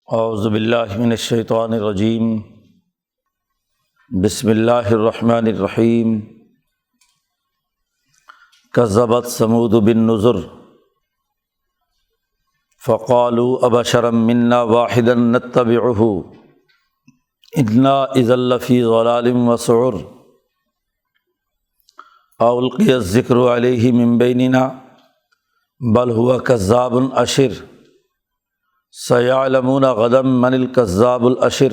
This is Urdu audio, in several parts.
اعوذ باللہ من الشیطان الرجیم بسم اللہ الرحمن الرحیم کذبت ثمود بالنذر فقالوا ابشرا منا واحدا نتبعہ انا اذا لفی ضلال وسعر القی الذکر علیہ من بیننا بل هو کذاب اشر سیعلمون غدا من الکذاب الاشر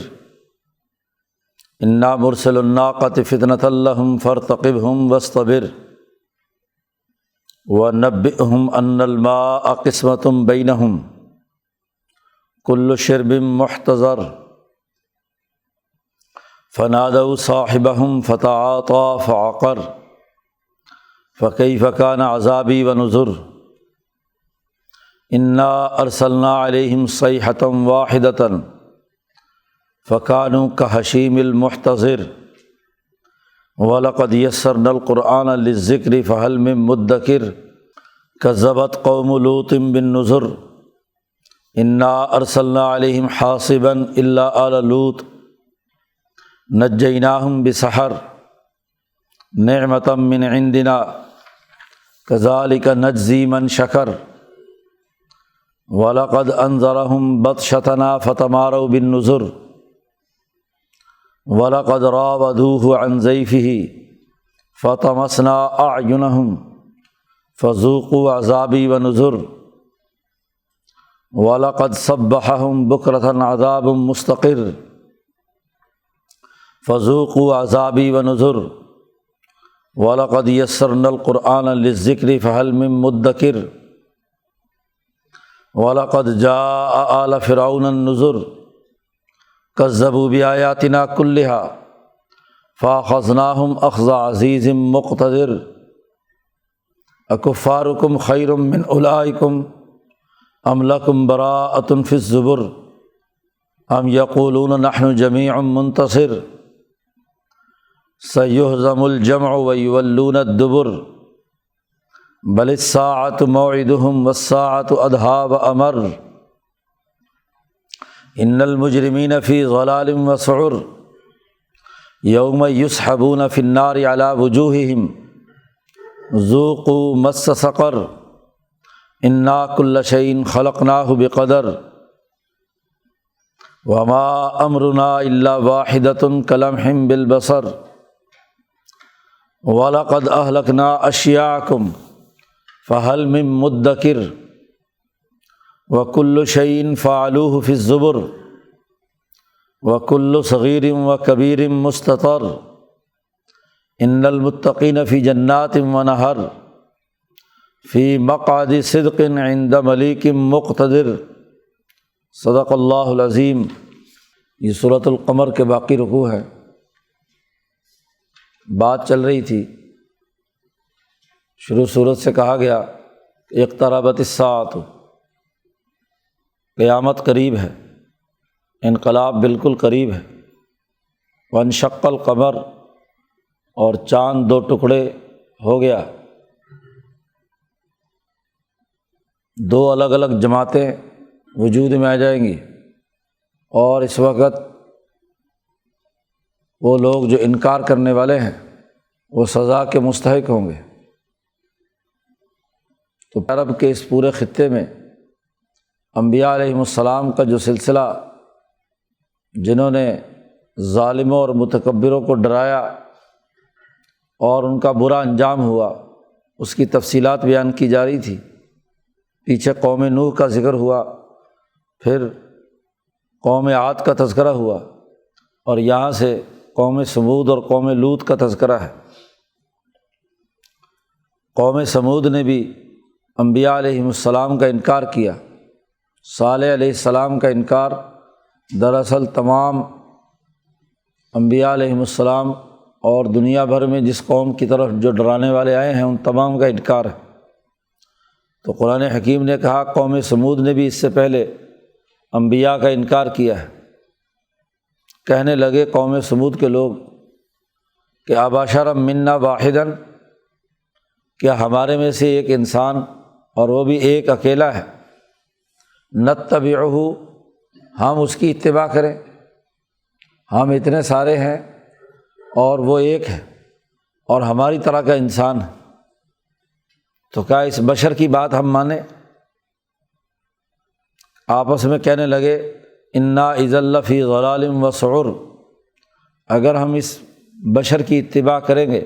انا مرسل الناقۃ فتنۃ لہم فارتقبہم واصطبر ونبئہم ان الماء قسمۃ بینہم کل شرب محتضر فنادوا صاحبہم فتعاطیٰ فعقر فکیف کان عذابی ونذر انا ارسلنا علیہم صیحۃ واحدۃ فکانوا کحشیم المحتضر ولقد یسرنا القرآن للذکر فہل من مدکر کذبت قوم لوط بالنذر انا ارسلنا علیہم حاصبا الا آل لوط نجیناہم بسحر نعمۃ من عندنا کذالک نجزی من شکر وَلَقَدْ أَنذَرَهُمْ بَطْشَتَنَا فَتَمَارَوْا بِالنُّذُرِ وَلَقَدْ رَاوَدُوهُ عَنْ ضَيْفِهِ فَطَمَسْنَا أَعْيُنَهُمْ فَذُوقُوا عَذَابِي وَنُذُرِ وَلَقَدْ صَبَّحَهُمْ بُكْرَةً عَذَابٌ مُسْتَقِرٌ فَذُوقُوا عَذَابِي وَنُذُرِ وَلَقَدْ يَسَّرْنَا الْقُرْآنَ لِلذِّكْرِ فَهَلْ مِن مُدَّكِرٍ وَلَقَدْ جَاءَ آلَ فِرْعَوْنَ النُّذُرُ كَذَّبُوا بِآيَاتِنَا كُلِّهَا فَأَخَذْنَاهُمْ أَخْذَ عَزِيزٍ مُقْتَدِرٍ أَكُفَّارُكُمْ خَيْرٌ مِّنْ أُولَٰئِكُمْ أَمْ لَكُمْ بَرَاءَةٌ فِي الزُّبُرِ أَمْ يَقُولُونَ نَحْنُ جَمِيعٌ مُّنتَصِرٌ سَيُهْزَمُ الْجَمْعُ وَيُوَلُّونَ الدُّبُرَ بل الساعة موعدهم والساعة أدهى وأمر إن المجرمين في ضلال وسعر يوم يسحبون في النار على وجوههم ذوقوا مس سقر إنا كل شيء خلقناه بقدر وما أمرنا إلا واحدة كلمح بالبصر ولقد أهلكنا أشياعكم فہل من مدکر وکل شیء فعلوہ فی الزبر وکل صغیر وکبیر مستطر ان المتقین فی جنات ونہر فی مقعد صدق عند ملیک مقتدر صدق اللہ العظیم۔ یہ سورۃ القمر کے باقی رکوع ہے۔ بات چل رہی تھی، شروع صورت سے کہا گیا کہ اقتربت الساعۃ، قیامت قریب ہے، انقلاب بالکل قریب ہے۔ وانشق القمر، اور چاند دو ٹکڑے ہو گیا۔ دو الگ الگ جماعتیں وجود میں آ جائیں گی، اور اس وقت وہ لوگ جو انکار کرنے والے ہیں وہ سزا کے مستحق ہوں گے۔ تو عرب کے اس پورے خطے میں انبیاء علیہم السلام کا جو سلسلہ، جنہوں نے ظالموں اور متکبروں کو ڈرایا اور ان کا برا انجام ہوا، اس کی تفصیلات بیان کی جا رہی تھی۔ پیچھے قوم نوح کا ذکر ہوا، پھر قوم عاد کا تذکرہ ہوا، اور یہاں سے قوم ثمود اور قوم لوط کا تذکرہ ہے۔ قوم ثمود نے بھی انبیاء علیہم السلام کا انکار کیا۔ صالح علیہ السلام کا انکار دراصل تمام انبیاء علیہم السلام اور دنیا بھر میں جس قوم کی طرف جو ڈرانے والے آئے ہیں ان تمام کا انکار ہے۔ تو قرآن حکیم نے کہا قوم ثمود نے بھی اس سے پہلے انبیاء کا انکار کیا ہے۔ کہنے لگے قوم ثمود کے لوگ کہ ابشرا منا واحدا، کیا ہمارے میں سے ایک انسان، اور وہ بھی ایک اکیلا ہے، نتبعہ، ہم اس کی اتباع کریں؟ ہم اتنے سارے ہیں اور وہ ایک ہے اور ہماری طرح کا انسان ہے، تو کیا اس بشر کی بات ہم مانیں؟ آپس میں کہنے لگے انا اذا لفی ضلال و سعر، اگر ہم اس بشر کی اتباع کریں گے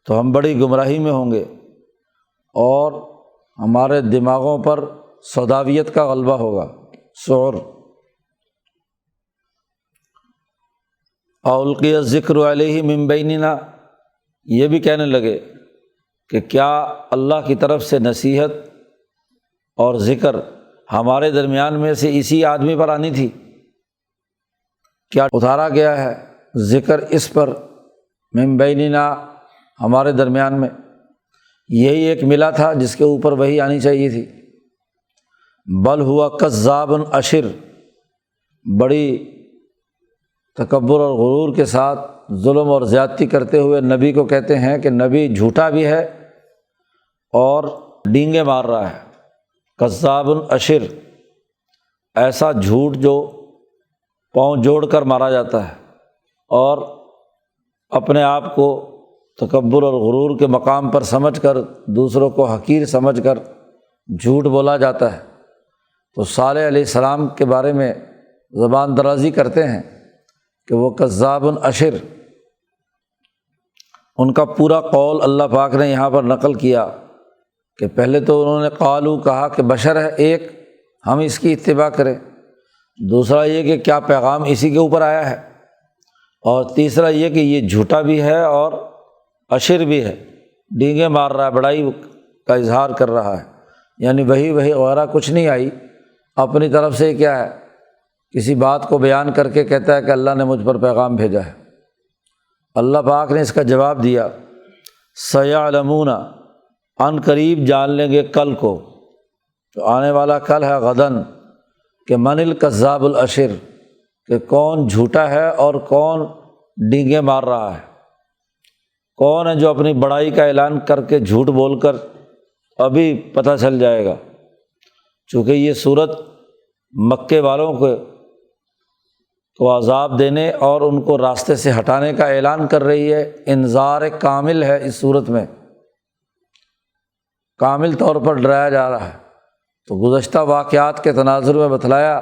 تو ہم بڑی گمراہی میں ہوں گے اور ہمارے دماغوں پر سوداویت کا غلبہ ہوگا، سعر۔ القی الذکر علیہ من بیننا، یہ بھی کہنے لگے کہ کیا اللہ کی طرف سے نصیحت اور ذکر ہمارے درمیان میں سے اسی آدمی پر آنی تھی؟ کیا اتارا گیا ہے ذکر اس پر من بیننا، ہمارے درمیان میں یہی ایک ملا تھا جس کے اوپر وہی آنی چاہیے تھی؟ بل ہوا کذاب اشر، بڑی تکبر اور غرور کے ساتھ ظلم اور زیادتی کرتے ہوئے نبی کو کہتے ہیں کہ نبی جھوٹا بھی ہے اور ڈینگے مار رہا ہے۔ کذاب اشر، ایسا جھوٹ جو پاؤں جوڑ کر مارا جاتا ہے اور اپنے آپ کو تکبر اور غرور کے مقام پر سمجھ کر دوسروں کو حقیر سمجھ کر جھوٹ بولا جاتا ہے۔ تو صالح علیہ السلام کے بارے میں زبان درازی کرتے ہیں کہ وہ کذاب اشر۔ ان کا پورا قول اللہ پاک نے یہاں پر نقل کیا کہ پہلے تو انہوں نے قالو کہا کہ بشر ہے ایک، ہم اس کی اتباع کریں، دوسرا یہ کہ کیا پیغام اسی کے اوپر آیا ہے، اور تیسرا یہ کہ یہ جھوٹا بھی ہے اور اشر بھی ہے، ڈینگے مار رہا ہے، بڑائی کا اظہار کر رہا ہے، یعنی وہی وغیرہ کچھ نہیں آئی، اپنی طرف سے کیا ہے کسی بات کو بیان کر کے کہتا ہے کہ اللہ نے مجھ پر پیغام بھیجا ہے۔ اللہ پاک نے اس کا جواب دیا سیعلمون، عن قریب جان لیں گے کل کو، تو آنے والا کل ہے غدن، کہ من الکذاب الاشر، کہ کون جھوٹا ہے اور کون ڈینگے مار رہا ہے، کون ہے جو اپنی بڑائی کا اعلان کر کے جھوٹ بول کر، ابھی پتہ چل جائے گا۔ چونکہ یہ صورت مکے والوں کو عذاب دینے اور ان کو راستے سے ہٹانے کا اعلان کر رہی ہے، انذار کامل ہے اس صورت میں، کامل طور پر ڈرایا جا رہا ہے۔ تو گزشتہ واقعات کے تناظر میں بتلایا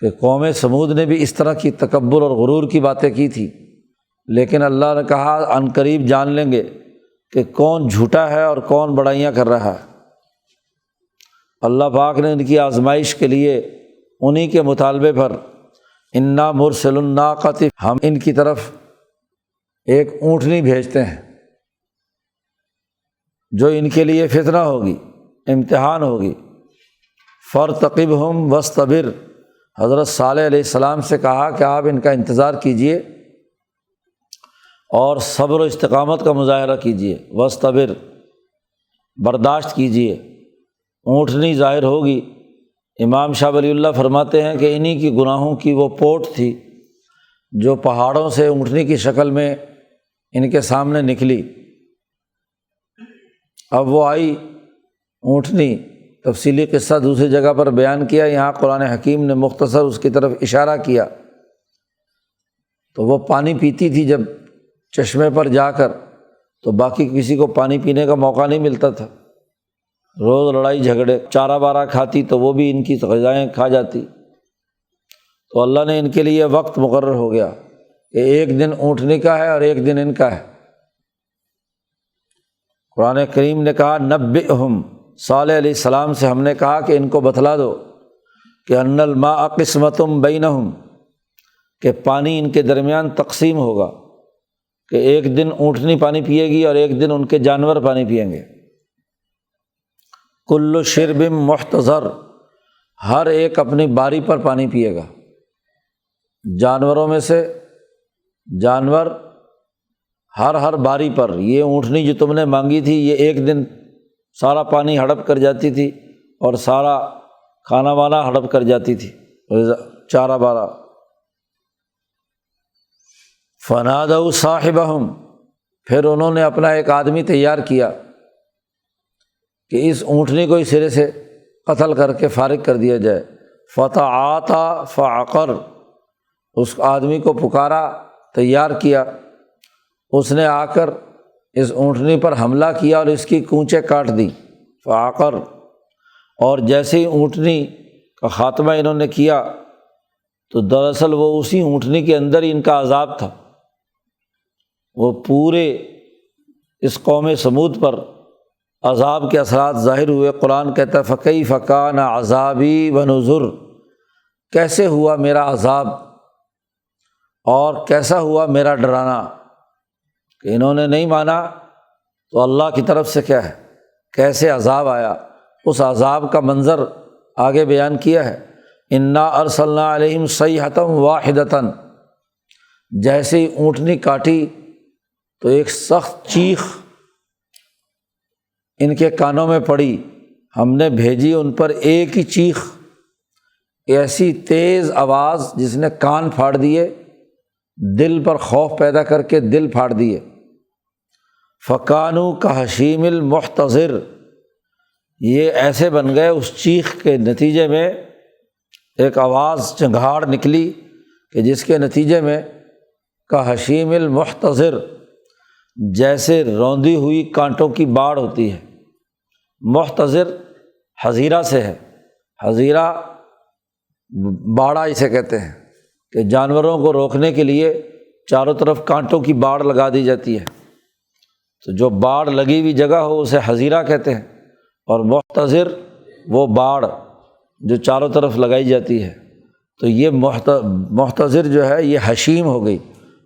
کہ قوم سمود نے بھی اس طرح کی تکبر اور غرور کی باتیں کی تھی، لیکن اللہ نے کہا عن قریب جان لیں گے کہ کون جھوٹا ہے اور کون بڑائیاں کر رہا ہے۔ اللہ پاک نے ان کی آزمائش کے لیے انہی کے مطالبے پر انا مرسل الناقۃ، ہم ان کی طرف ایک اونٹنی بھیجتے ہیں جو ان کے لیے فتنہ ہوگی، امتحان ہوگی۔ فارتقبہم واصطبر، حضرت صالح علیہ السلام سے کہا کہ آپ ان کا انتظار کیجئے اور صبر و استقامت کا مظاہرہ کیجئے، واصطبر، برداشت کیجئے، اونٹنی ظاہر ہوگی۔ امام شاہ ولی اللہ فرماتے ہیں کہ انہی کی گناہوں کی وہ پوٹ تھی جو پہاڑوں سے اونٹنی کی شکل میں ان کے سامنے نکلی۔ اب وہ آئی اونٹنی، تفصیلی قصہ دوسری جگہ پر بیان کیا، یہاں قرآن حکیم نے مختصر اس کی طرف اشارہ کیا۔ تو وہ پانی پیتی تھی جب چشمے پر جا کر، تو باقی کسی کو پانی پینے کا موقع نہیں ملتا تھا، روز لڑائی جھگڑے، چارہ بارہ کھاتی تو وہ بھی ان کی غذائیں کھا جاتی۔ تو اللہ نے ان کے لیے وقت مقرر ہو گیا کہ ایک دن اونٹنی کا ہے اور ایک دن ان کا ہے۔ قرآن کریم نے کہا نبئہم، صالح علیہ السلام سے ہم نے کہا کہ ان کو بتلا دو کہ ان الماء قسمۃ بینہم، کہ پانی ان کے درمیان تقسیم ہوگا، کہ ایک دن اونٹنی پانی پیے گی اور ایک دن ان کے جانور پانی پئیں گے۔ کل شرب محتضر، ہر ایک اپنی باری پر پانی پیے گا۔ جانوروں میں سے جانور ہر باری پر، یہ اونٹنی جو تم نے مانگی تھی یہ ایک دن سارا پانی ہڑپ کر جاتی تھی اور سارا کھانا وانا ہڑپ کر جاتی تھی، چارہ بارہ۔ فنادوا صاحبہم، پھر انہوں نے اپنا ایک آدمی تیار کیا کہ اس اونٹنی کو اس سرے سے قتل کر کے فارغ کر دیا جائے۔ فتعاطى فعقر، اس آدمی کو پکارا، تیار کیا، اس نے آ کر اس اونٹنی پر حملہ کیا اور اس کی کونچیں کاٹ دی، فعقر۔ اور جیسے ہی اونٹنی کا خاتمہ انہوں نے کیا تو دراصل وہ اسی اونٹنی کے اندر ہی ان کا عذاب تھا، وہ پورے اس قوم سمود پر عذاب کے اثرات ظاہر ہوئے۔ قرآن کہتا ہے فکیف کان عذابی ونذر، کیسے ہوا میرا عذاب اور کیسا ہوا میرا ڈرانا، کہ انہوں نے نہیں مانا تو اللہ کی طرف سے کیا ہے، کیسے عذاب آیا، اس عذاب کا منظر آگے بیان کیا ہے۔ انا ارسلنا علیہم صیحۃ واحدۃ، جیسے ہی اونٹنی کاٹی تو ایک سخت چیخ ان کے کانوں میں پڑی، ہم نے بھیجی ان پر ایک ہی چیخ، ایسی تیز آواز جس نے کان پھاڑ دیے، دل پر خوف پیدا کر کے دل پھاڑ دیے۔ فکانوا کحشیم المحتضر، یہ ایسے بن گئے، اس چیخ کے نتیجے میں ایک آواز چنگھاڑ نکلی کہ جس کے نتیجے میں کحشیم المحتضر، جیسے روندی ہوئی کانٹوں کی باڑ ہوتی ہے۔ محتضر حظیرہ سے ہے، حظیرہ باڑہ اسے کہتے ہیں کہ جانوروں کو روکنے کے لیے چاروں طرف کانٹوں کی باڑ لگا دی جاتی ہے، تو جو باڑ لگی ہوئی جگہ ہو اسے حظیرہ کہتے ہیں، اور محتضر وہ باڑ جو چاروں طرف لگائی جاتی ہے۔ تو یہ محتضر جو ہے یہ حشیم ہو گئی۔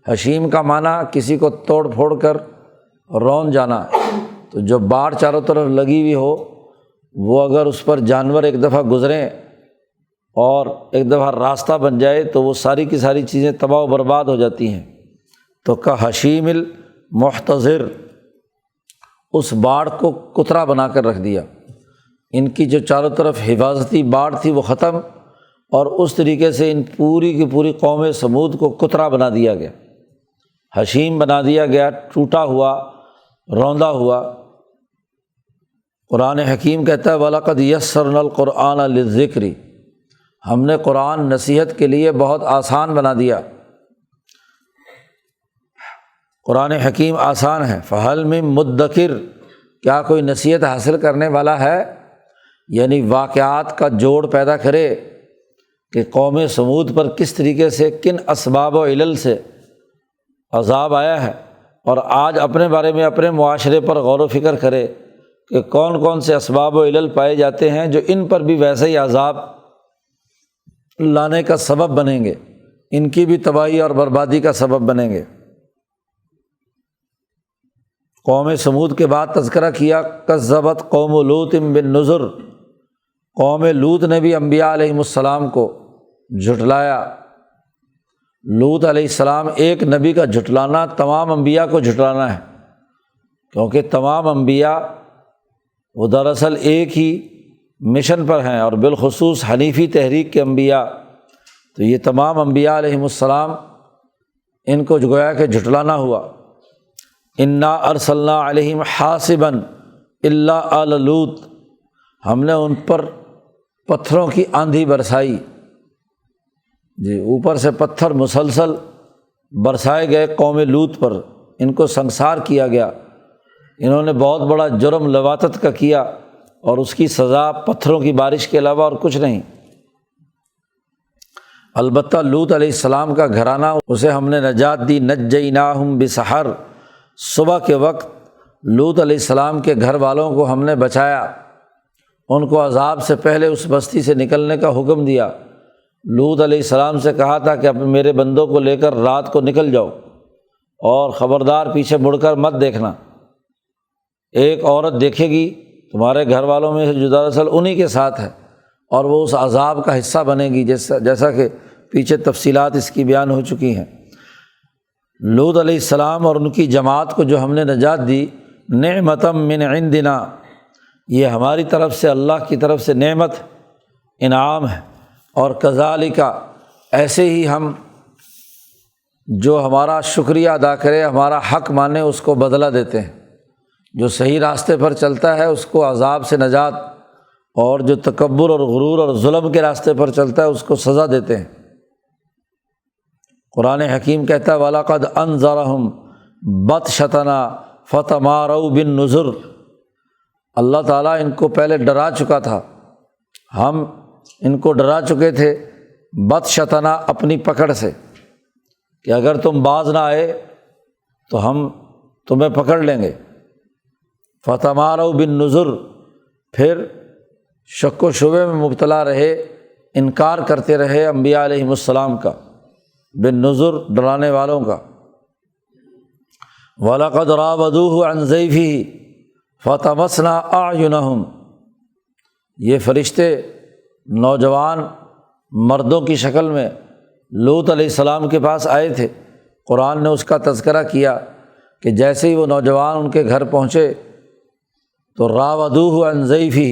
حشیم کا معنی کسی کو توڑ پھوڑ کر رون جانا، تو جو باڑ چاروں طرف لگی ہوئی ہو وہ اگر اس پر جانور ایک دفعہ گزریں اور ایک دفعہ راستہ بن جائے تو وہ ساری کی ساری چیزیں تباہ و برباد ہو جاتی ہیں۔ تو کحشیم المحتضر، اس باڑ کو کترا بنا کر رکھ دیا، ان کی جو چاروں طرف حفاظتی باڑ تھی وہ ختم، اور اس طریقے سے ان پوری کی پوری قوم سمود کو کترا بنا دیا گیا، حشیم بنا دیا گیا، ٹوٹا ہوا، روندا ہوا۔ قرآن حکیم کہتا ہے وَلَقَدْ يَسَّرْنَا الْقُرْآنَ لِلذِّكْرِ، ہم نے قرآن نصیحت کے لیے بہت آسان بنا دیا۔ قرآن حکیم آسان ہے۔ فَهَلْ مِن مُدَّكِرٍ، کیا کوئی نصیحت حاصل کرنے والا ہے، یعنی واقعات کا جوڑ پیدا کرے کہ قوم سمود پر کس طریقے سے کن اسباب و علل سے عذاب آیا ہے، اور آج اپنے بارے میں اپنے معاشرے پر غور و فکر کرے کہ کون کون سے اسباب و علل پائے جاتے ہیں جو ان پر بھی ویسے ہی عذاب لانے کا سبب بنیں گے، ان کی بھی تباہی اور بربادی کا سبب بنیں گے۔ قوم سمود کے بعد تذکرہ کیا کذبت قوم لوط بالنذر، قوم لوط نے بھی انبیاء علیہم السلام کو جھٹلایا۔ لوط علیہ السلام ایک نبی کا جھٹلانا تمام انبیاء کو جھٹلانا ہے، کیونکہ تمام انبیاء وہ دراصل ایک ہی مشن پر ہیں، اور بالخصوص حنیفی تحریک کے انبیاء، تو یہ تمام انبیاء علیہم السلام ان کو گویا کہ جھٹلانا ہوا۔ انا ارسلنا علیہم حاصبا الا آل لوط، ہم نے ان پر پتھروں کی آندھی برسائی، جی اوپر سے پتھر مسلسل برسائے گئے قوم لوط پر، ان کو سنسار کیا گیا، انہوں نے بہت بڑا جرم لواطت کا کیا، اور اس کی سزا پتھروں کی بارش کے علاوہ اور کچھ نہیں۔ البتہ لوط علیہ السلام کا گھرانہ، اسے ہم نے نجات دی، نجیناہم بسحر، صبح کے وقت لوط علیہ السلام کے گھر والوں کو ہم نے بچایا، ان کو عذاب سے پہلے اس بستی سے نکلنے کا حکم دیا۔ لوط علیہ السلام سے کہا تھا کہ اپنے میرے بندوں کو لے کر رات کو نکل جاؤ، اور خبردار پیچھے مڑ کر مت دیکھنا، ایک عورت دیکھے گی تمہارے گھر والوں میں سے جو دراصل انہی کے ساتھ ہے، اور وہ اس عذاب کا حصہ بنے گی، جیسا کہ پیچھے تفصیلات اس کی بیان ہو چکی ہیں۔ لوط علیہ السلام اور ان کی جماعت کو جو ہم نے نجات دی، نعمتم من عندنا، یہ ہماری طرف سے، اللہ کی طرف سے نعمت، انعام ہے۔ اور کذالک، ایسے ہی ہم جو ہمارا شکریہ ادا کرے، ہمارا حق مانے، اس کو بدلہ دیتے ہیں۔ جو صحیح راستے پر چلتا ہے اس کو عذاب سے نجات اور جو تکبر اور غرور اور ظلم کے راستے پر چلتا ہے اس کو سزا دیتے ہیں۔ قرآن حکیم کہتا ہے وَلَقَدْ أَنذَرَهُمْ بَطْشَتَنَا فَتَمَارَوْا بِالنُّذُرِ، اللہ تعالیٰ ان کو پہلے ڈرا چکا تھا، ہم ان کو ڈرا چکے تھے بطشتنا اپنی پکڑ سے کہ اگر تم باز نہ آئے تو ہم تمہیں پکڑ لیں گے۔ فتماروا بالنذر، پھر شک و شبے میں مبتلا رہے، انکار کرتے رہے انبیاء علیہم السلام کا، بالنذر ڈرانے والوں کا۔ وَلَقَدْ رَاوَدُوهُ عَنْ ضَيْفِهِ فَطَمَسْنَا أَعْيُنَهُمْ، یہ فرشتے نوجوان مردوں کی شکل میں لوط علیہ السلام کے پاس آئے تھے۔ قرآن نے اس کا تذکرہ کیا کہ جیسے ہی وہ نوجوان ان کے گھر پہنچے تو راودوہ عن ضیفہ،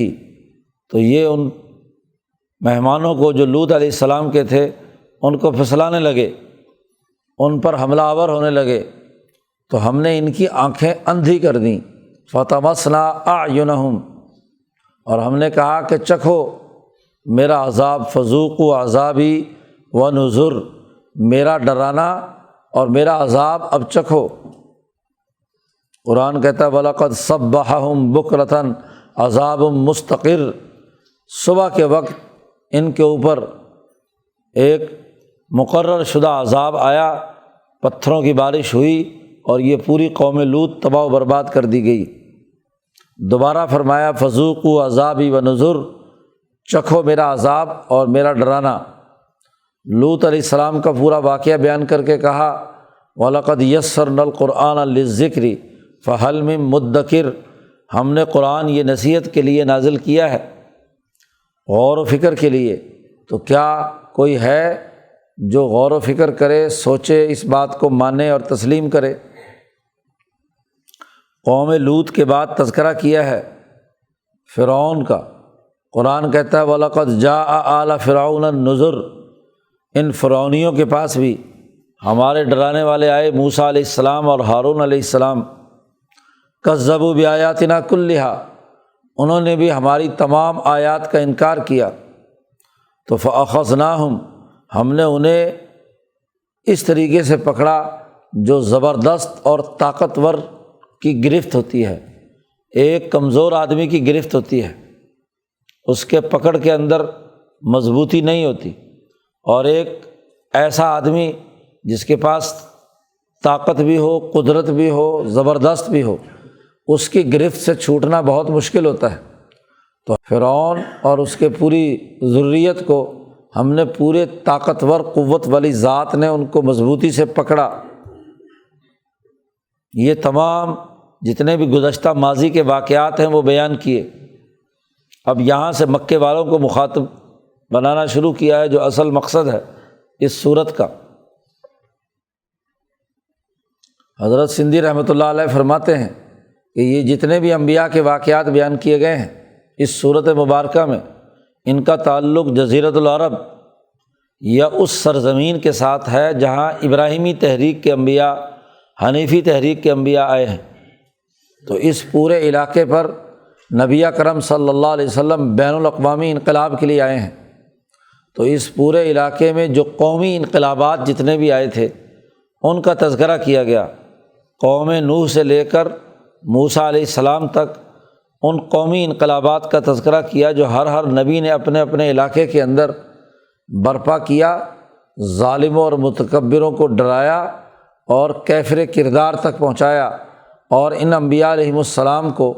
تو یہ ان مہمانوں کو جو لوط علیہ السلام کے تھے ان کو پھسلانے لگے، ان پر حملہ آور ہونے لگے، تو ہم نے ان کی آنکھیں اندھی کر دیں۔ فطمسنا اعینہم، اور ہم نے کہا کہ چکھو میرا عذاب، فذوقوا عذابی ونذر، میرا ڈرانا اور میرا عذاب اب چکھو۔ قرآن کہتا ہے وَلَقَدْ صَبَّحَهُمْ بُكْرَةً عذاب مستقر، صبح کے وقت ان کے اوپر ایک مقرر شدہ عذاب آیا، پتھروں کی بارش ہوئی اور یہ پوری قوم لوط تباہ و برباد کر دی گئی۔ دوبارہ فرمایا فذوقوا عذابی ونذر، چکھو میرا عذاب اور میرا ڈرانا۔ لوط علیہ السلام کا پورا واقعہ بیان کر کے کہا وَلَقَدْ يَسَّرْنَا الْقُرْآنَ لِلذِّكْرِ فَهَلْ مِن مُدَّكِرٍ، ہم نے قرآن یہ نصیحت کے لیے نازل کیا ہے، غور و فکر کے لیے، تو کیا کوئی ہے جو غور و فکر کرے، سوچے، اس بات کو مانے اور تسلیم کرے۔ قوم لوط کے بعد تذکرہ کیا ہے فرعون کا۔ قرآن کہتا ہے وَلَقَدْ جَاءَ آلَ فِرْعَوْنَ النُّذُرُ، ان فرعونیوں کے پاس بھی ہمارے ڈرانے والے آئے، موسیٰ علیہ السلام اور ہارون علیہ السلام۔ کذبوا بآیاتنا کلھا، انہوں نے بھی ہماری تمام آیات کا انکار کیا، تو فأخذناہم، ہم نے انہیں اس طریقے سے پکڑا جو زبردست اور طاقتور کی گرفت ہوتی ہے۔ ایک کمزور آدمی کی گرفت ہوتی ہے، اس کے پکڑ کے اندر مضبوطی نہیں ہوتی، اور ایک ایسا آدمی جس کے پاس طاقت بھی ہو، قدرت بھی ہو، زبردست بھی ہو، اس کی گرفت سے چھوٹنا بہت مشکل ہوتا ہے۔ تو فرعون اور اس کے پوری ذریت کو ہم نے پورے طاقتور قوت والی ذات نے ان کو مضبوطی سے پکڑا۔ یہ تمام جتنے بھی گزشتہ ماضی کے واقعات ہیں وہ بیان کیے۔ اب یہاں سے مکے والوں کو مخاطب بنانا شروع کیا ہے، جو اصل مقصد ہے اس صورت کا۔ حضرت سندھی رحمۃ اللہ علیہ فرماتے ہیں کہ یہ جتنے بھی انبیاء کے واقعات بیان کیے گئے ہیں اس صورت مبارکہ میں، ان کا تعلق جزیرۃ العرب یا اس سرزمین کے ساتھ ہے جہاں ابراہیمی تحریک کے انبیاء، حنیفی تحریک کے انبیاء آئے ہیں۔ تو اس پورے علاقے پر نبی اکرم صلی اللہ علیہ وسلم بین الاقوامی انقلاب کے لیے آئے ہیں۔ تو اس پورے علاقے میں جو قومی انقلابات جتنے بھی آئے تھے ان کا تذکرہ کیا گیا، قوم نوح سے لے کر موسیٰ علیہ السلام تک ان قومی انقلابات کا تذکرہ کیا جو ہر نبی نے اپنے اپنے علاقے کے اندر برپا کیا، ظالموں اور متکبروں کو ڈرایا اور کیفر کردار تک پہنچایا، اور ان انبیاء علیہم السلام کو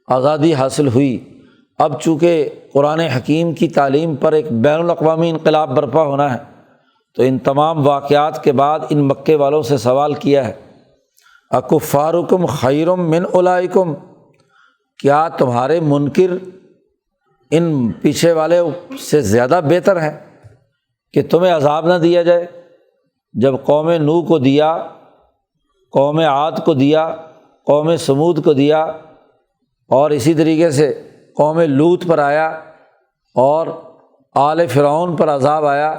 آزادی حاصل ہوئی۔ اب چونکہ قرآن حکیم کی تعلیم پر ایک بین الاقوامی انقلاب برپا ہونا ہے، تو ان تمام واقعات کے بعد ان مکے والوں سے سوال کیا ہے اکفارکم خیر من اولئکم، کیا تمہارے منکر ان پیچھے والے سے زیادہ بہتر ہیں کہ تمہیں عذاب نہ دیا جائے؟ جب قوم نوح کو دیا، قوم عاد کو دیا، قوم سمود کو دیا، اور اسی طریقے سے قوم لوط پر آیا اور آل فرعون پر عذاب آیا،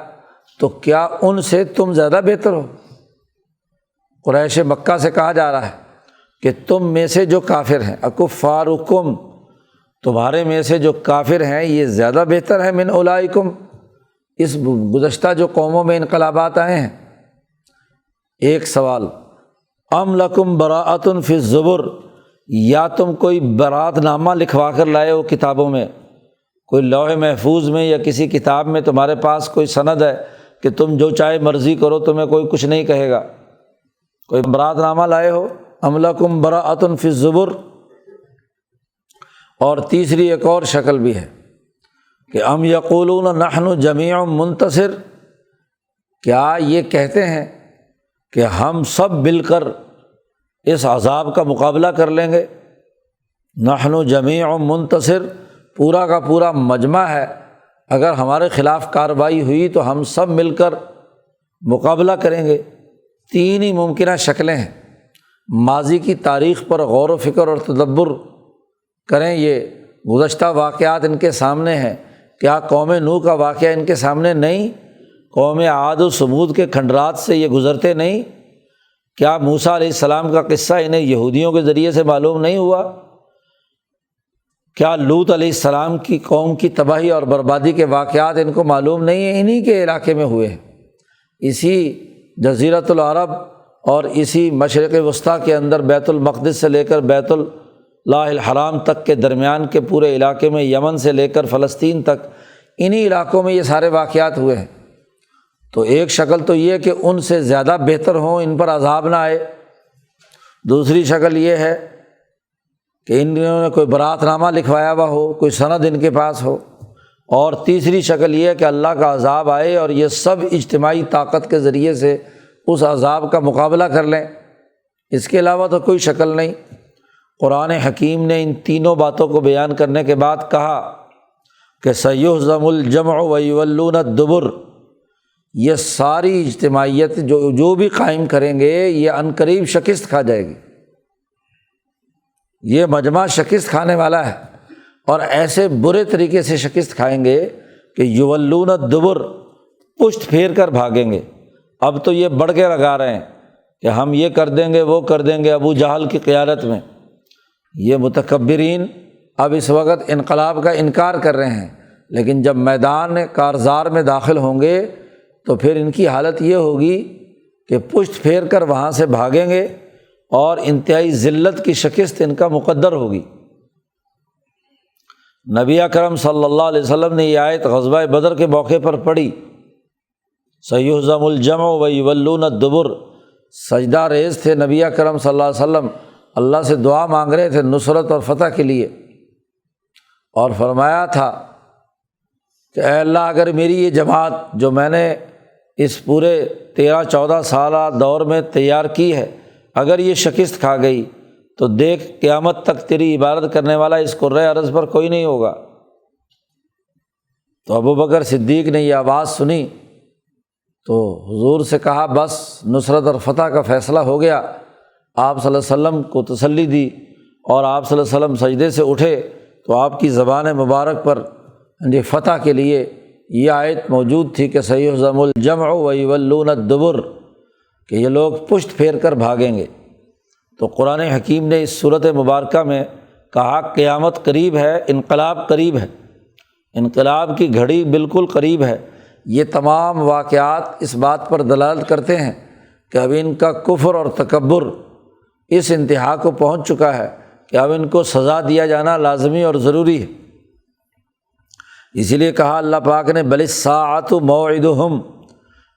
تو کیا ان سے تم زیادہ بہتر ہو؟ قریش مکہ سے کہا جا رہا ہے کہ تم میں سے جو کافر ہیں اکفارکم، تمہارے میں سے جو کافر ہیں یہ زیادہ بہتر ہے من اولئکم، اس گزشتہ جو قوموں میں انقلابات آئے ہیں۔ ایک سوال، ام لکم براءۃ فی الزبر، یا تم کوئی برات نامہ لکھوا کر لائے ہو کتابوں میں، کوئی لوح محفوظ میں یا کسی کتاب میں تمہارے پاس کوئی سند ہے کہ تم جو چاہے مرضی کرو، تمہیں کوئی کچھ نہیں کہے گا، کوئی برات نامہ لائے ہو؟ ام لکم براءۃ فی الزبر۔ اور تیسری ایک اور شکل بھی ہے کہ ام یقولون نحن جمیع منتصر، کیا یہ کہتے ہیں کہ ہم سب مل کر اس عذاب کا مقابلہ کر لیں گے؟ نحن جمیع منتصر، پورا کا پورا مجمع ہے، اگر ہمارے خلاف کارروائی ہوئی تو ہم سب مل کر مقابلہ کریں گے۔ تین ہی ممکنہ شکلیں ہیں۔ ماضی کی تاریخ پر غور و فکر اور تدبر کریں، یہ گزشتہ واقعات ان کے سامنے ہیں، کیا قوم نوح کا واقعہ ان کے سامنے نہیں؟ قوم عاد و ثمود کے کھنڈرات سے یہ گزرتے نہیں؟ کیا موسیٰ علیہ السلام کا قصہ انہیں یہودیوں کے ذریعے سے معلوم نہیں ہوا؟ کیا لوط علیہ السلام کی قوم کی تباہی اور بربادی کے واقعات ان کو معلوم نہیں ہیں؟ انہی کے علاقے میں ہوئے ہیں، اسی جزیرۃ العرب اور اسی مشرق وسطیٰ کے اندر بیت المقدس سے لے کر بیت اللہ الحرام تک کے درمیان کے پورے علاقے میں، یمن سے لے کر فلسطین تک، انہی علاقوں میں یہ سارے واقعات ہوئے ہیں۔ تو ایک شکل تو یہ کہ ان سے زیادہ بہتر ہوں، ان پر عذاب نہ آئے۔ دوسری شکل یہ ہے کہ انہوں نے کوئی برات نامہ لکھوایا ہوا ہو، کوئی سند ان کے پاس ہو۔ اور تیسری شکل یہ ہے کہ اللہ کا عذاب آئے اور یہ سب اجتماعی طاقت کے ذریعے سے اس عذاب کا مقابلہ کر لیں۔ اس کے علاوہ تو کوئی شکل نہیں۔ قرآن حکیم نے ان تینوں باتوں کو بیان کرنے کے بعد کہا کہ سیہزم الجمع ویولون الدبر، یہ ساری اجتماعیت جو بھی قائم کریں گے یہ عنقریب شکست کھا جائے گی۔ یہ مجمع شکست کھانے والا ہے، اور ایسے برے طریقے سے شکست کھائیں گے کہ یولون الدبر، پشت پھیر کر بھاگیں گے۔ اب تو یہ بڑھ کے لگا رہے ہیں کہ ہم یہ کر دیں گے، وہ کر دیں گے، ابو جہل کی قیادت میں۔ یہ متکبرین اب اس وقت انقلاب کا انکار کر رہے ہیں، لیکن جب میدان کارزار میں داخل ہوں گے تو پھر ان کی حالت یہ ہوگی کہ پشت پھیر کر وہاں سے بھاگیں گے اور انتہائی ذلت کی شکست ان کا مقدر ہوگی۔ نبی اکرم صلی اللہ علیہ وسلم نے یہ آیت غزوہ بدر کے موقع پر پڑھی، سیہزم الجمع ویولون الدبر۔ سجدہ ریز تھے نبی اکرم صلی اللہ علیہ وسلم، اللہ سے دعا مانگ رہے تھے نصرت اور فتح کے لیے، اور فرمایا تھا کہ اے اللہ، اگر میری یہ جماعت جو میں نے اس پورے 13-14 سالہ دور میں تیار کی ہے، اگر یہ شکست کھا گئی تو دیکھ قیامت تک تیری عبادت کرنے والا اس کرۂ ارض پر کوئی نہیں ہوگا۔ تو ابو بکر صدیق نے یہ آواز سنی تو حضور سے کہا بس نصرت اور فتح کا فیصلہ ہو گیا۔ آپ صلی اللہ علیہ وسلم کو تسلی دی، اور آپ صلی اللہ علیہ وسلم سجدے سے اٹھے تو آپ کی زبان مبارک پر فتح کے لیے یہ آیت موجود تھی کہ سیہزم الجمع ویولون الدبر، کہ یہ لوگ پشت پھیر کر بھاگیں گے۔ تو قرآن حکیم نے اس صورت مبارکہ میں کہا قیامت قریب ہے، انقلاب قریب ہے، انقلاب کی گھڑی بالکل قریب ہے۔ یہ تمام واقعات اس بات پر دلالت کرتے ہیں کہ اب ان کا کفر اور تکبر اس انتہا کو پہنچ چکا ہے کہ اب ان کو سزا دیا جانا لازمی اور ضروری ہے۔ اسی لیے کہا اللہ پاک نے بل الساعۃ موعدہم،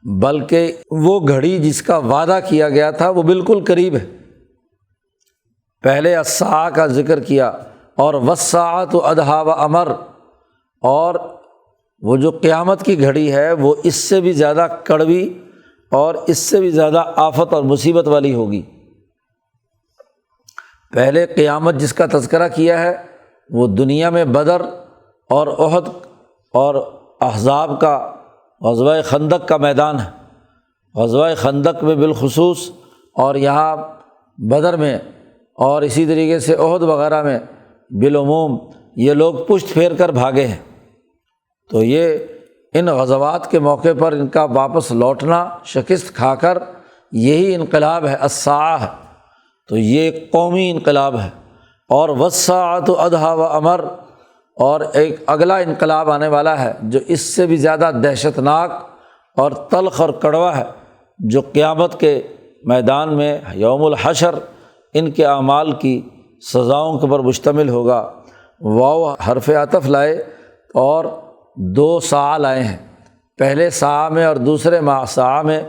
بلکہ وہ گھڑی جس کا وعدہ کیا گیا تھا وہ بالکل قریب ہے۔ پہلے الساعہ کا ذکر کیا، اور والساعۃ ادہیٰ وامر، اور وہ جو قیامت کی گھڑی ہے وہ اس سے بھی زیادہ کڑوی اور اس سے بھی زیادہ آفت اور مصیبت والی ہوگی۔ پہلے قیامت جس کا تذکرہ کیا ہے وہ دنیا میں بدر اور احد اور احزاب کا غزوہ خندق کا میدان ہے۔ غزوہ خندق میں بالخصوص، اور یہاں بدر میں، اور اسی طریقے سے احد وغیرہ میں بالعموم یہ لوگ پشت پھیر کر بھاگے ہیں۔ تو یہ ان غزوات کے موقع پر ان کا واپس لوٹنا شکست کھا کر، یہی انقلاب ہے، الساعہ ہے۔ تو یہ قومی انقلاب ہے۔ اور والساعۃ ادہیٰ وامر، اور ایک اگلا انقلاب آنے والا ہے جو اس سے بھی زیادہ دہشت ناک اور تلخ اور کڑوا ہے، جو قیامت کے میدان میں یوم الحشر ان کے اعمال کی سزاؤں کے پر مشتمل ہوگا۔ واو حرف عطف لائے اور دو ساعہ لائے ہیں، پہلے ساعہ میں اور دوسرے ساعہ میں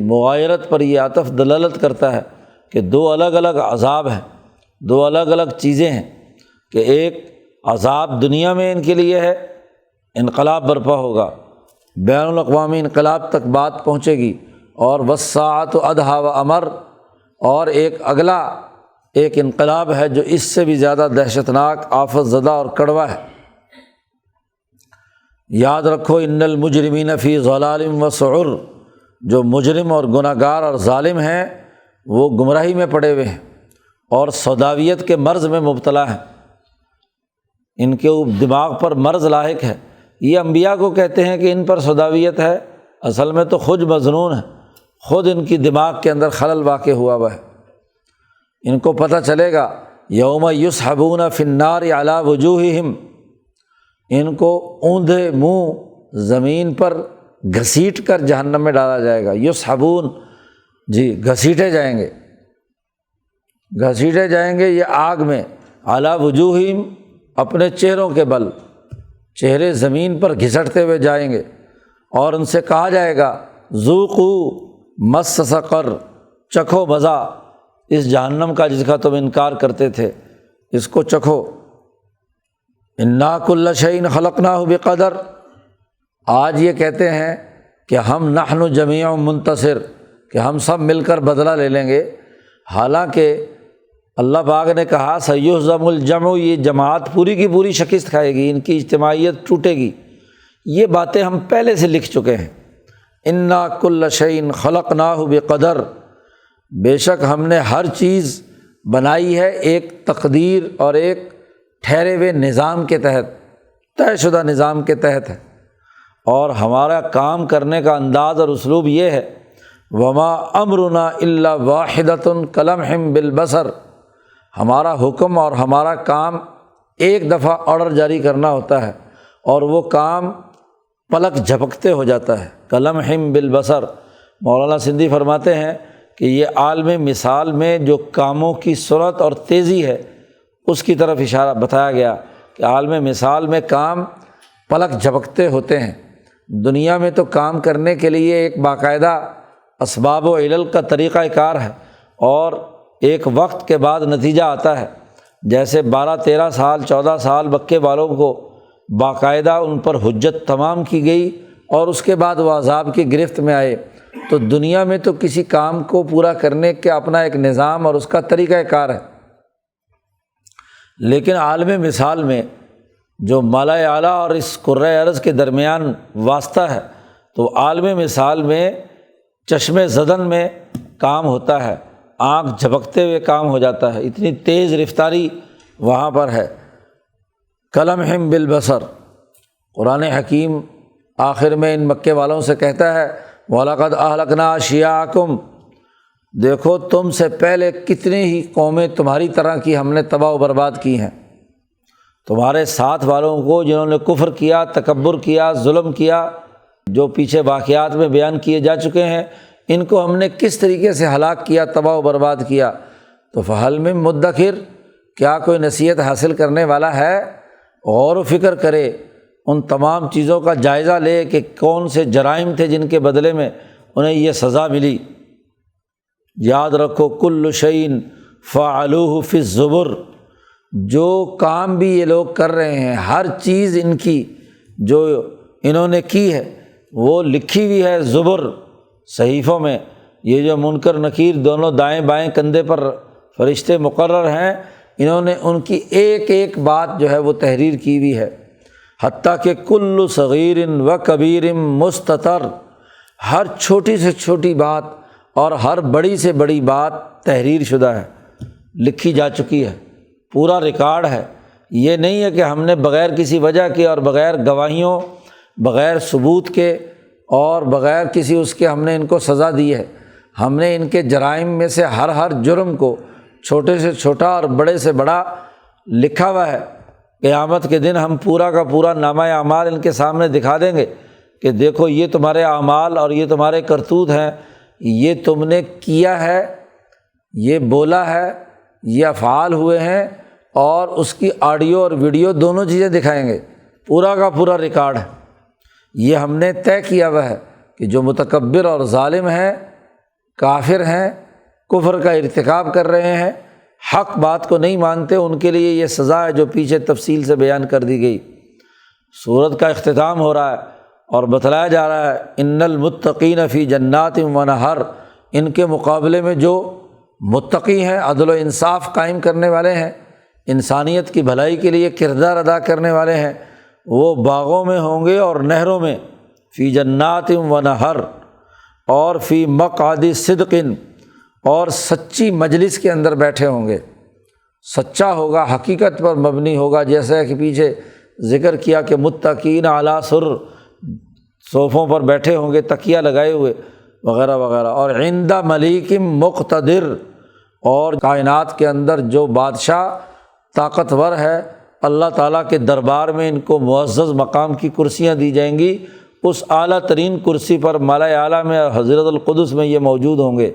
مغایرت پر یہ عطف دلالت کرتا ہے کہ دو الگ الگ عذاب ہیں، دو الگ الگ چیزیں ہیں، کہ ایک عذاب دنیا میں ان کے لیے ہے، انقلاب برپا ہوگا، بین الاقوامی انقلاب تک بات پہنچے گی، اور والساعۃ ادھیٰ و امر، اور ایک اگلا ایک انقلاب ہے جو اس سے بھی زیادہ دہشت ناک، آفت زدہ اور کڑوا ہے۔ یاد رکھو ان المجرمین فی ضلال و سعر، جو مجرم اور گناہ گار اور ظالم ہیں وہ گمراہی میں پڑے ہوئے ہیں اور سوداویت کے مرض میں مبتلا ہیں، ان کے دماغ پر مرض لاحق ہے۔ یہ انبیاء کو کہتے ہیں کہ ان پر سوداویت ہے، اصل میں تو خود مظنون ہے، خود ان کی دماغ کے اندر خلل واقع ہوا ہے۔ ان کو پتہ چلے گا یوم یسحبون فی النار علی وجوہہم، ان کو اوندھے منہ زمین پر گھسیٹ کر جہنم میں ڈالا جائے گا۔ یسحبون گھسیٹے جائیں گے، گھسیٹے جائیں گے یہ آگ میں، علی وجوہہم اپنے چہروں کے بل، چہرے زمین پر گھسٹتے ہوئے جائیں گے، اور ان سے کہا جائے گا ذوقوا مس سقر، چکھو مزہ اس جہنم کا جس کا تم انکار کرتے تھے، اس کو چکھو۔ انا کل شیء خلقناہ بقدر، آج یہ کہتے ہیں کہ ہم نحن جمیع منتصر، کہ ہم سب مل کر بدلہ لے لیں گے، حالانکہ اللہ پاک نے کہا سیہزم الجمع، یہ جماعت پوری کی پوری شکست کھائے گی، ان کی اجتماعیت ٹوٹے گی۔ یہ باتیں ہم پہلے سے لکھ چکے ہیں۔ انا کل شیء خلقناہ بقدر، بے شک ہم نے ہر چیز بنائی ہے ایک تقدیر اور ایک ٹھہرے ہوئے نظام کے تحت، طے شدہ نظام کے تحت ہے، اور ہمارا کام کرنے کا انداز اور اسلوب یہ ہے وما امرنا الا واحدۃ کلمح بالبصر، ہمارا حکم اور ہمارا کام ایک دفعہ آرڈر جاری کرنا ہوتا ہے، اور وہ کام پلک جھپکتے ہو جاتا ہے، کلمح بالبصر۔ مولانا سندھی فرماتے ہیں کہ یہ عالم مثال میں جو کاموں کی سرعت اور تیزی ہے اس کی طرف اشارہ بتایا گیا کہ عالم مثال میں کام پلک جھپکتے ہوتے ہیں۔ دنیا میں تو کام کرنے کے لیے ایک باقاعدہ اسباب و علل کا طریقہ کار ہے، اور ایک وقت کے بعد نتیجہ آتا ہے، جیسے 12-13 سال 14 سال مکے والوں کو باقاعدہ ان پر حجت تمام کی گئی اور اس کے بعد وہ عذاب کی گرفت میں آئے۔ تو دنیا میں تو کسی کام کو پورا کرنے کا اپنا ایک نظام اور اس کا طریقہ کار ہے، لیکن عالم مثال میں جو مالا اعلیٰ اور اس کرۂ ارض کے درمیان واسطہ ہے، تو عالم مثال میں چشم زدن میں کام ہوتا ہے، آنکھ جھپکتے ہوئے کام ہو جاتا ہے، اتنی تیز رفتاری وہاں پر ہے۔ کلمح بالبصر، قرآن حکیم آخر میں ان مکے والوں سے کہتا ہے وَلَقَدْ أَهْلَكْنَا أَشْيَاعَكُمْ، دیکھو تم سے پہلے کتنی ہی قومیں تمہاری طرح کی ہم نے تباہ و برباد کی ہیں، تمہارے ساتھ والوں کو جنہوں نے کفر کیا، تکبر کیا، ظلم کیا، جو پیچھے واقعات میں بیان کیے جا چکے ہیں، ان کو ہم نے کس طریقے سے ہلاک کیا، تباہ و برباد کیا۔ تو فہل من مدکر، کیا کوئی نصیحت حاصل کرنے والا ہے؟ غور و فکر کرے، ان تمام چیزوں کا جائزہ لے کہ کون سے جرائم تھے جن کے بدلے میں انہیں یہ سزا ملی۔ یاد رکھو کل شیء فعلوہ فی الزبر، جو کام بھی یہ لوگ کر رہے ہیں، ہر چیز ان کی جو انہوں نے کی ہے وہ لکھی ہوئی ہے زبر، صحیفوں میں۔ یہ جو منکر نکیر دونوں دائیں بائیں کندھے پر فرشتے مقرر ہیں، انہوں نے ان کی ایک ایک بات جو ہے وہ تحریر کی ہوئی ہے، حتیٰ کہ کل صغیر و کبیر مستتر، ہر چھوٹی سے چھوٹی بات اور ہر بڑی سے بڑی بات تحریر شدہ ہے، لکھی جا چکی ہے، پورا ریکارڈ ہے۔ یہ نہیں ہے کہ ہم نے بغیر کسی وجہ کے اور بغیر گواہیوں، بغیر ثبوت کے اور بغیر کسی اس کے ہم نے ان کو سزا دی ہے، ہم نے ان کے جرائم میں سے ہر جرم کو چھوٹے سے چھوٹا اور بڑے سے بڑا لکھا ہوا ہے، قیامت کے دن ہم پورا کا پورا نامہ اعمال ان کے سامنے دکھا دیں گے کہ دیکھو یہ تمہارے اعمال اور یہ تمہارے کرتوت ہیں، یہ تم نے کیا ہے، یہ بولا ہے، یہ افعال ہوئے ہیں، اور اس کی آڈیو اور ویڈیو دونوں چیزیں دکھائیں گے، پورا کا پورا ریکارڈ ہے۔ یہ ہم نے طے کیا ہوا ہے کہ جو متکبر اور ظالم ہیں، کافر ہیں، کفر کا ارتکاب کر رہے ہیں، حق بات کو نہیں مانتے، ان کے لیے یہ سزا ہے جو پیچھے تفصیل سے بیان کر دی گئی۔ سورت کا اختتام ہو رہا ہے اور بتلایا جا رہا ہے ان المتقین فی جنات و نہر، ان کے مقابلے میں جو متقی ہیں، عدل و انصاف قائم کرنے والے ہیں، انسانیت کی بھلائی کے لیے کردار ادا کرنے والے ہیں، وہ باغوں میں ہوں گے اور نہروں میں، فی جنات و نہر، اور فی مقعد صدق، اور سچی مجلس کے اندر بیٹھے ہوں گے، سچا ہوگا، حقیقت پر مبنی ہوگا، جیسا کہ پیچھے ذکر کیا کہ متقین علی سر، صوفوں پر بیٹھے ہوں گے تکیہ لگائے ہوئے وغیرہ وغیرہ، اور عند ملیک مقتدر، اور کائنات کے اندر جو بادشاہ طاقتور ہے، اللہ تعالیٰ کے دربار میں ان کو معزز مقام کی کرسیاں دی جائیں گی، اس اعلیٰ ترین کرسی پر ملأ اعلیٰ میں، حضرت القدس میں یہ موجود ہوں گے۔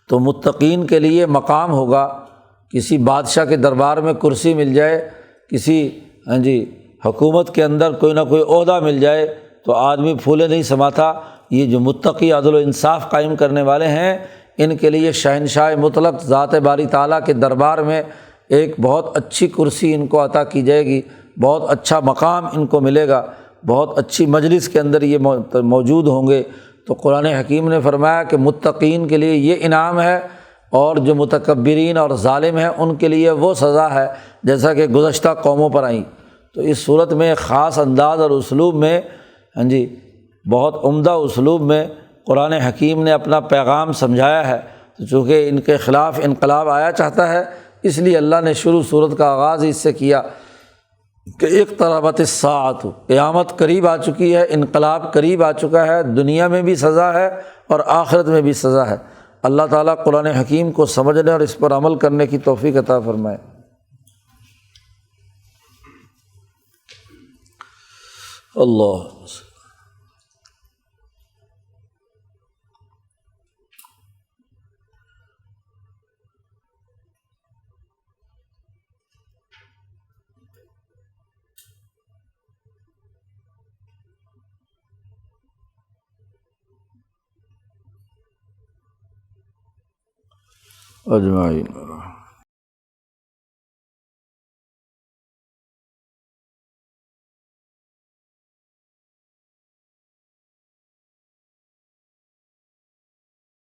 تو متقین کے لیے مقام ہوگا، کسی بادشاہ کے دربار میں کرسی مل جائے، کسی حکومت کے اندر کوئی نہ کوئی عہدہ مل جائے تو آدمی پھولے نہیں سماتا۔ یہ جو متقی عدل و انصاف قائم کرنے والے ہیں، ان کے لیے شہنشاہ مطلق ذات باری تعالیٰ کے دربار میں ایک بہت اچھی کرسی ان کو عطا کی جائے گی، بہت اچھا مقام ان کو ملے گا، بہت اچھی مجلس کے اندر یہ موجود ہوں گے۔ تو قرآن حکیم نے فرمایا کہ متقین کے لیے یہ انعام ہے، اور جو متکبرین اور ظالم ہیں ان کے لیے وہ سزا ہے جیسا کہ گزشتہ قوموں پر آئیں۔ تو اس صورت میں ایک خاص انداز اور اسلوب میں بہت عمدہ اسلوب میں قرآن حکیم نے اپنا پیغام سمجھایا ہے۔ چونکہ ان کے خلاف انقلاب آیا چاہتا ہے، اس لیے اللہ نے شروع صورت کا آغاز اس سے کیا کہ اقتربت الساعۃ، قیامت قریب آ چکی ہے، انقلاب قریب آ چکا ہے، دنیا میں بھی سزا ہے اور آخرت میں بھی سزا ہے۔ اللہ تعالیٰ قرآن حکیم کو سمجھنے اور اس پر عمل کرنے کی توفیق عطا فرمائے۔ اللہ اجمعین۔